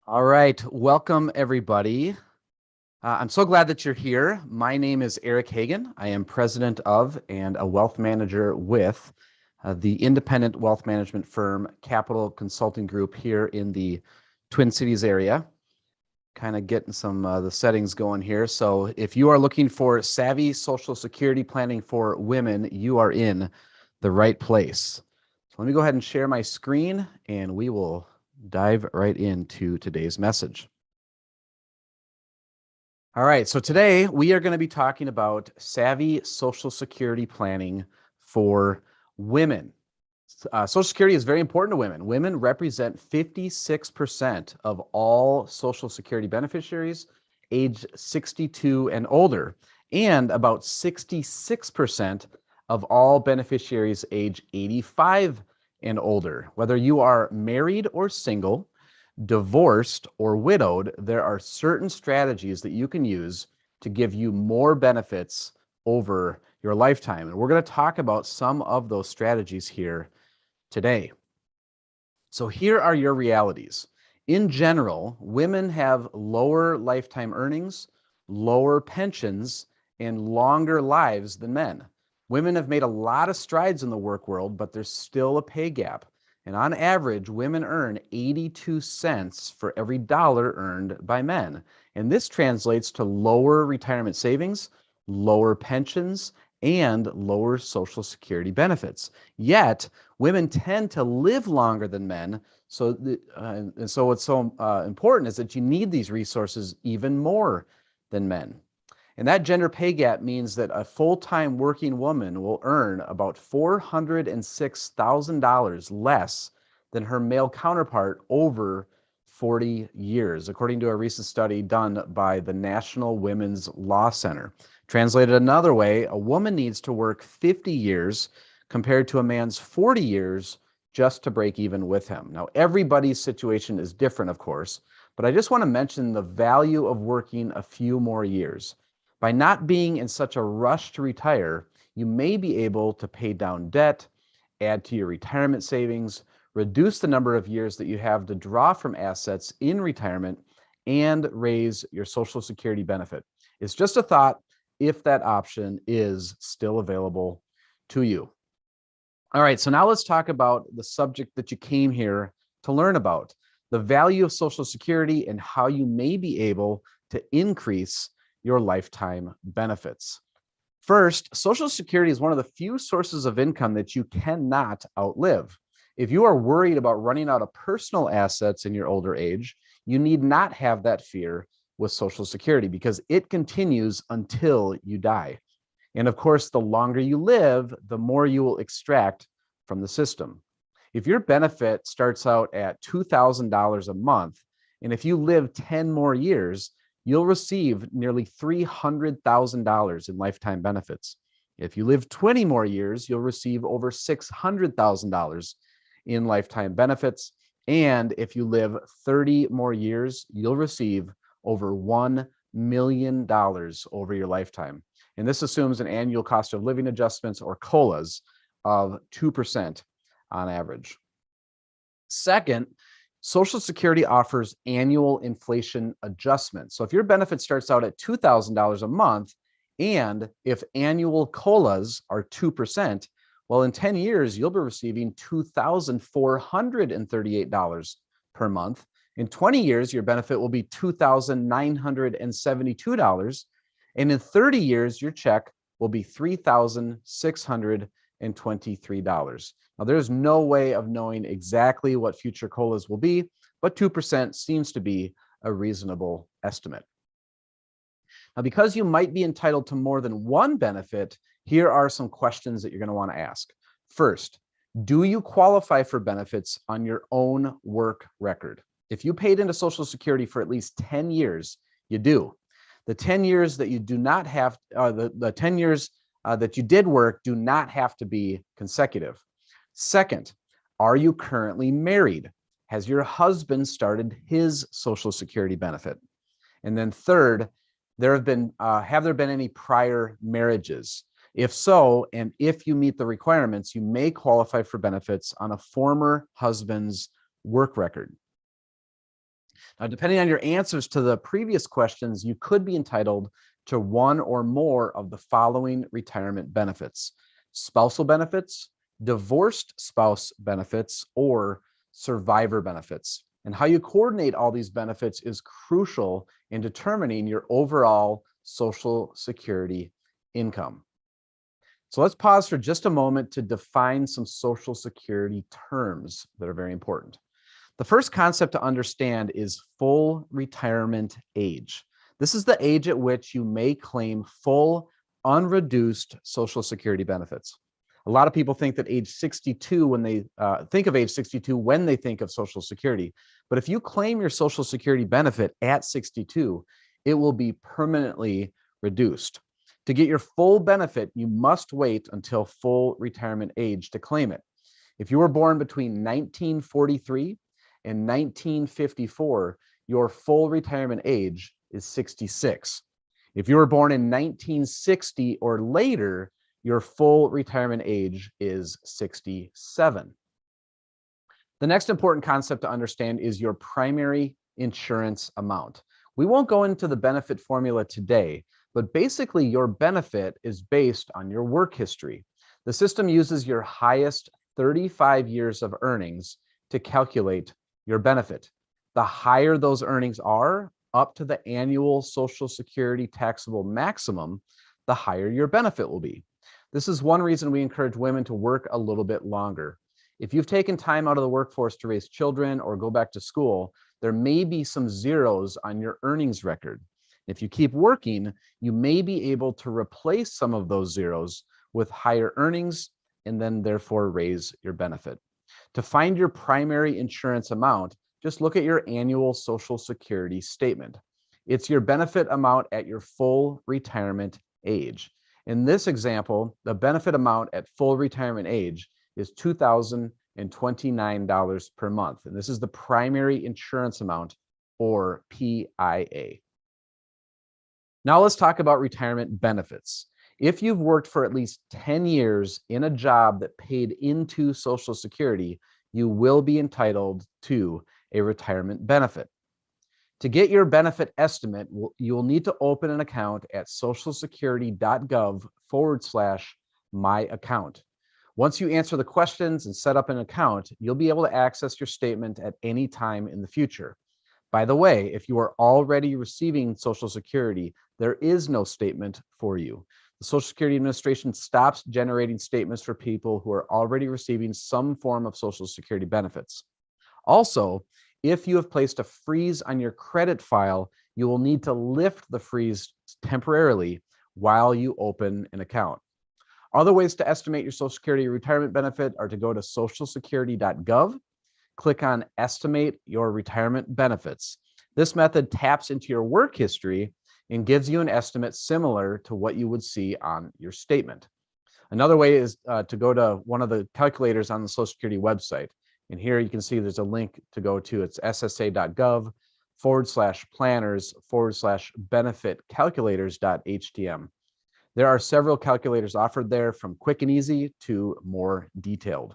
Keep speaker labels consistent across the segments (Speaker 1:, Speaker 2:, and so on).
Speaker 1: All right, welcome everybody. I'm so glad that you're here. My name is Eric Hagan. I am president of and a wealth manager with the independent wealth management firm Capital Consulting Group here in the Twin Cities area. Kind of getting some the settings going here. So if you are looking for savvy Social Security planning for women, you are in the right place. So let me go ahead and share my screen and we will dive right into today's message. All right, so today we are going to be talking about savvy Social Security planning for women. Social Security is very important to women. Women represent 56% of all Social Security beneficiaries age 62 and older, and about 66% of all beneficiaries age 85 and older. Whether you are married or single, divorced or widowed, there are certain strategies that you can use to give you more benefits over your lifetime. And we're going to talk about some of those strategies here today. So here are your realities. In general, women have lower lifetime earnings, lower pensions, and longer lives than men. Women have made a lot of strides in the work world, but there's still a pay gap. And on average, women earn 82 cents for every dollar earned by men. And this translates to lower retirement savings, lower pensions, and lower Social Security benefits. Yet, women tend to live longer than men. So, what's so important is that you need these resources even more than men. And that gender pay gap means that a full-time working woman will earn about $406,000 less than her male counterpart over 40 years, according to a recent study done by the National Women's Law Center. Translated another way, a woman needs to work 50 years compared to a man's 40 years just to break even with him. Now, everybody's situation is different, of course, but I just want to mention the value of working a few more years. By not being in such a rush to retire, you may be able to pay down debt, add to your retirement savings, reduce the number of years that you have to draw from assets in retirement, and raise your Social Security benefit. It's just a thought if that option is still available to you. All right, so now let's talk about the subject that you came here to learn about, the value of Social Security and how you may be able to increase your lifetime benefits. First, Social Security is one of the few sources of income that you cannot outlive. If you are worried about running out of personal assets in your older age, you need not have that fear with Social Security because it continues until you die. And of course, the longer you live, the more you will extract from the system. If your benefit starts out at $2,000 a month, and if you live 10 more years, you'll receive nearly $300,000 in lifetime benefits. If you live 20 more years, you'll receive over $600,000 in lifetime benefits. And if you live 30 more years, you'll receive over $1 million over your lifetime. And this assumes an annual cost of living adjustments or COLAs of 2% on average. Second, Social Security offers annual inflation adjustments. So if your benefit starts out at $2,000 a month, and if annual COLAs are 2%, well, in 10 years, you'll be receiving $2,438 per month. In 20 years, your benefit will be $2,972. And in 30 years, your check will be $3,623. Now, there's no way of knowing exactly what future COLAs will be, but 2% seems to be a reasonable estimate. Now, because you might be entitled to more than one benefit, here are some questions that you're going to want to ask. First, do you qualify for benefits on your own work record? If you paid into Social Security for at least 10 years, you do. The 10 years that you do not have, the 10 years that you did work do not have to be consecutive. Second, are you currently married? Has your husband started his Social Security benefit? And then third, have there been any prior marriages? If so, and if you meet the requirements, you may qualify for benefits on a former husband's work record. Depending on your answers to the previous questions, you could be entitled to one or more of the following retirement benefits: spousal benefits, divorced spouse benefits, or survivor benefits. And how you coordinate all these benefits is crucial in determining your overall Social Security income. So let's pause for just a moment to define some Social Security terms that are very important. The first concept to understand is full retirement age. This is the age at which you may claim full, unreduced Social Security benefits. A lot of people think that age 62 when they think of age 62 when they think of Social Security. But if you claim your Social Security benefit at 62, it will be permanently reduced. To get your full benefit, you must wait until full retirement age to claim it. If you were born between 1943 and 1954, your full retirement age is 66. If you were born in 1960 or later, your full retirement age is 67. The next important concept to understand is your primary insurance amount. We won't go into the benefit formula today, but basically your benefit is based on your work history. The system uses your highest 35 years of earnings to calculate your benefit. The higher those earnings are, up to the annual Social Security taxable maximum, the higher your benefit will be. This is one reason we encourage women to work a little bit longer. If you've taken time out of the workforce to raise children or go back to school, there may be some zeros on your earnings record. If you keep working, you may be able to replace some of those zeros with higher earnings and then therefore raise your benefit. To find your primary insurance amount, just look at your annual Social Security statement. It's your benefit amount at your full retirement age. In this example, the benefit amount at full retirement age is $2,029 per month. And this is the primary insurance amount, or PIA. Now let's talk about retirement benefits. If you've worked for at least 10 years in a job that paid into Social Security, you will be entitled to a retirement benefit. To get your benefit estimate, you'll need to open an account at socialsecurity.gov/my-account. Once you answer the questions and set up an account, you'll be able to access your statement at any time in the future. By the way, if you are already receiving Social Security, there is no statement for you. The Social Security Administration stops generating statements for people who are already receiving some form of Social Security benefits. Also, if you have placed a freeze on your credit file, you will need to lift the freeze temporarily while you open an account. Other ways to estimate your Social Security retirement benefit are to go to socialsecurity.gov, click on Estimate Your Retirement Benefits. This method taps into your work history and gives you an estimate similar to what you would see on your statement. Another way is to go to one of the calculators on the Social Security website. And here you can see there's a link to go to. It's ssa.gov/planners/benefit-calculators.htm. There are several calculators offered there, from quick and easy to more detailed.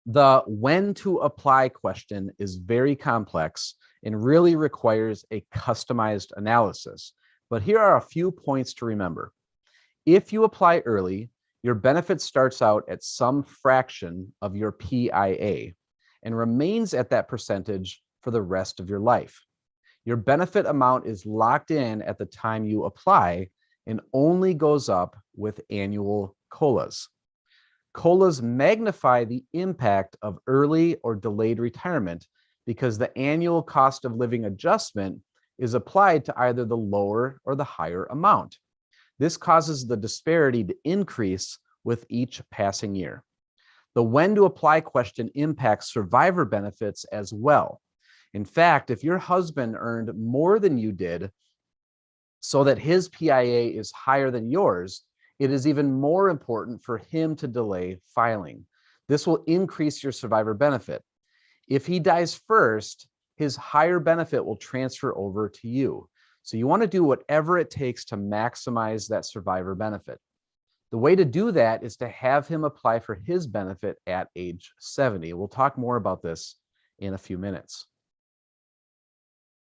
Speaker 1: The when to apply question is very complex and really requires a customized analysis. But here are a few points to remember. If you apply early, your benefit starts out at some fraction of your PIA and remains at that percentage for the rest of your life. Your benefit amount is locked in at the time you apply and only goes up with annual COLAs. COLAs magnify the impact of early or delayed retirement because the annual cost of living adjustment is applied to either the lower or the higher amount. This causes the disparity to increase with each passing year. The when to apply question impacts survivor benefits as well. In fact, if your husband earned more than you did so that his PIA is higher than yours, it is even more important for him to delay filing. This will increase your survivor benefit. If he dies first, his higher benefit will transfer over to you. So you want to do whatever it takes to maximize that survivor benefit. The way to do that is to have him apply for his benefit at age 70. We'll talk more about this in a few minutes.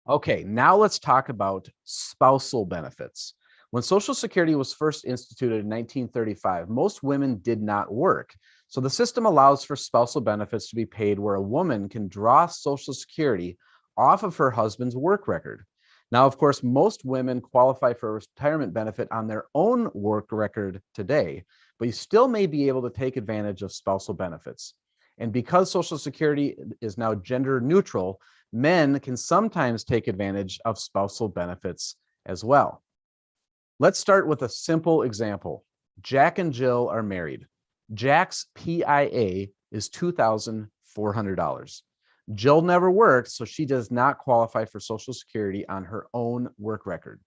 Speaker 1: Okay, now let's talk about spousal benefits. When Social Security was first instituted in 1935, most women did not work. So the system allows for spousal benefits to be paid where a woman can draw Social Security off of her husband's work record. Now, of course, most women qualify for a retirement benefit on their own work record today, but you still may be able to take advantage of spousal benefits. And because Social Security is now gender neutral, men can sometimes take advantage of spousal benefits as well. Let's start with a simple example. Jack and Jill are married. Jack's PIA is $2,400. Jill never worked, so she does not qualify for Social Security on her own work record.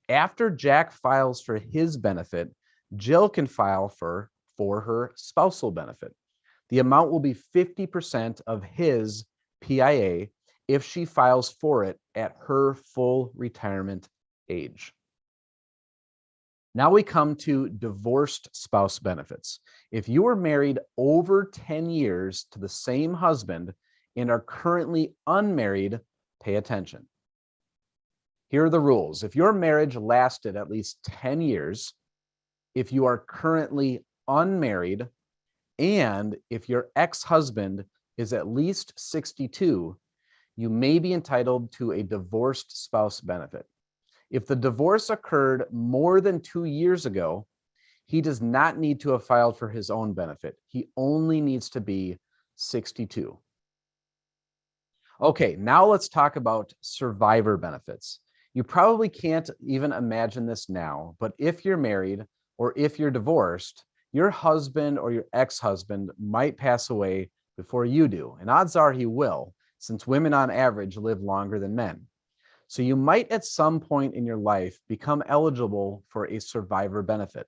Speaker 1: After Jack files for his benefit, Jill can file for her spousal benefit. The amount will be 50% of his PIA if she files for it at her full retirement age. Now we come to divorced spouse benefits. If you are married over 10 years to the same husband and are currently unmarried, pay attention. Here are the rules. If your marriage lasted at least 10 years, if you are currently unmarried, and if your ex-husband is at least 62, you may be entitled to a divorced spouse benefit. If the divorce occurred more than 2 years ago, he does not need to have filed for his own benefit. He only needs to be 62. Okay, now let's talk about survivor benefits. You probably can't even imagine this now, but if you're married or if you're divorced, your husband or your ex-husband might pass away before you do, and odds are he will, since women on average live longer than men. So you might at some point in your life become eligible for a survivor benefit.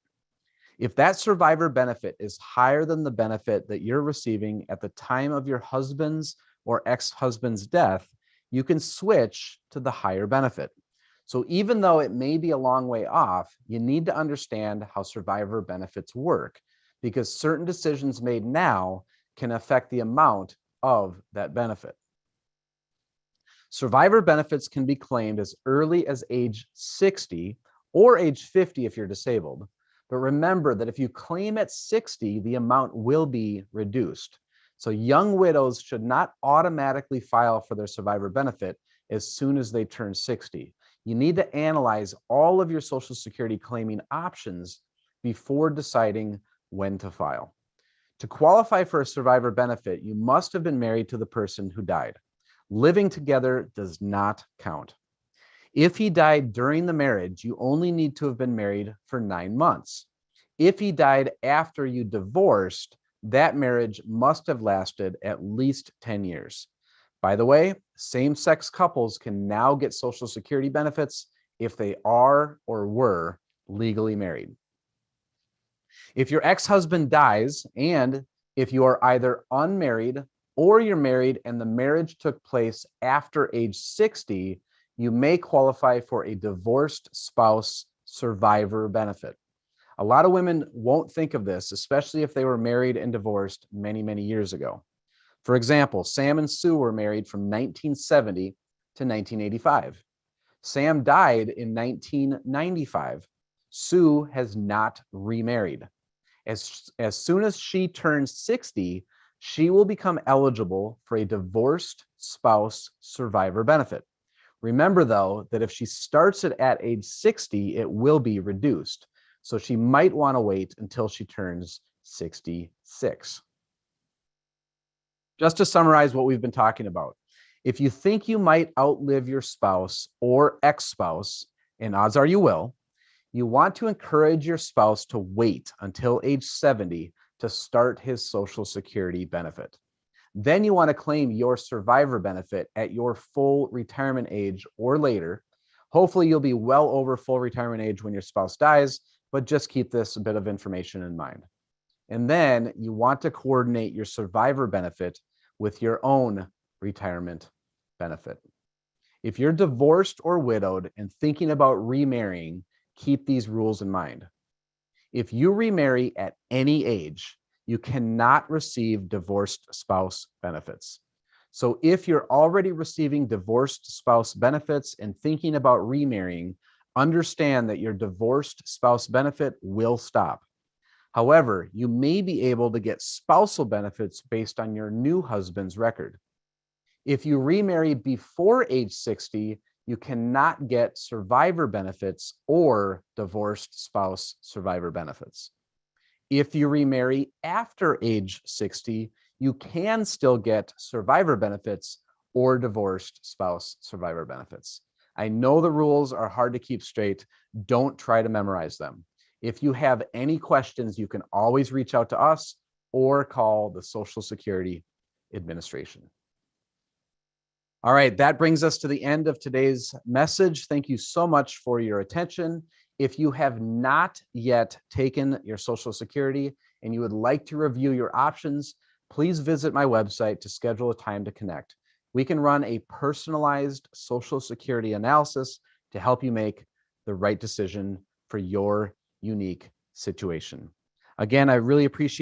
Speaker 1: If that survivor benefit is higher than the benefit that you're receiving at the time of your husband's or ex-husband's death, you can switch to the higher benefit. So even though it may be a long way off, you need to understand how survivor benefits work, because certain decisions made now can affect the amount of that benefit. Survivor benefits can be claimed as early as age 60 or age 50 if you're disabled. But remember that if you claim at 60, the amount will be reduced. So young widows should not automatically file for their survivor benefit as soon as they turn 60. You need to analyze all of your Social Security claiming options before deciding when to file. To qualify for a survivor benefit, you must have been married to the person who died. Living together does not count. If he died during the marriage, you only need to have been married for 9 months. If he died after you divorced, that marriage must have lasted at least 10 years. By the way, same-sex couples can now get Social Security benefits if they are or were legally married. If your ex-husband dies, and if you are either unmarried or you're married and the marriage took place after age 60, you may qualify for a divorced spouse survivor benefit. A lot of women won't think of this, especially if they were married and divorced many, many years ago. For example, Sam and Sue were married from 1970 to 1985. Sam died in 1995. Sue has not remarried. As soon as she turns 60, she will become eligible for a divorced spouse survivor benefit. Remember, though, that if she starts it at age 60, it will be reduced. So she might want to wait until she turns 66. Just to summarize what we've been talking about, if you think you might outlive your spouse or ex-spouse, and odds are you will, you want to encourage your spouse to wait until age 70 to start his Social Security benefit. Then you want to claim your survivor benefit at your full retirement age or later. Hopefully you'll be well over full retirement age when your spouse dies, but just keep this a bit of information in mind. And then you want to coordinate your survivor benefit with your own retirement benefit. If you're divorced or widowed and thinking about remarrying, keep these rules in mind. If you remarry at any age, you cannot receive divorced spouse benefits. So if you're already receiving divorced spouse benefits and thinking about remarrying, understand that your divorced spouse benefit will stop. However, you may be able to get spousal benefits based on your new husband's record. If you remarry before age 60, you cannot get survivor benefits or divorced spouse survivor benefits. If you remarry after age 60, you can still get survivor benefits or divorced spouse survivor benefits. I know the rules are hard to keep straight. Don't try to memorize them. If you have any questions, you can always reach out to us or call the Social Security Administration. All right, that brings us to the end of today's message. Thank you so much for your attention. If you have not yet taken your Social Security and you would like to review your options, please visit my website to schedule a time to connect. We can run a personalized Social Security analysis to help you make the right decision for your unique situation. Again, I really appreciate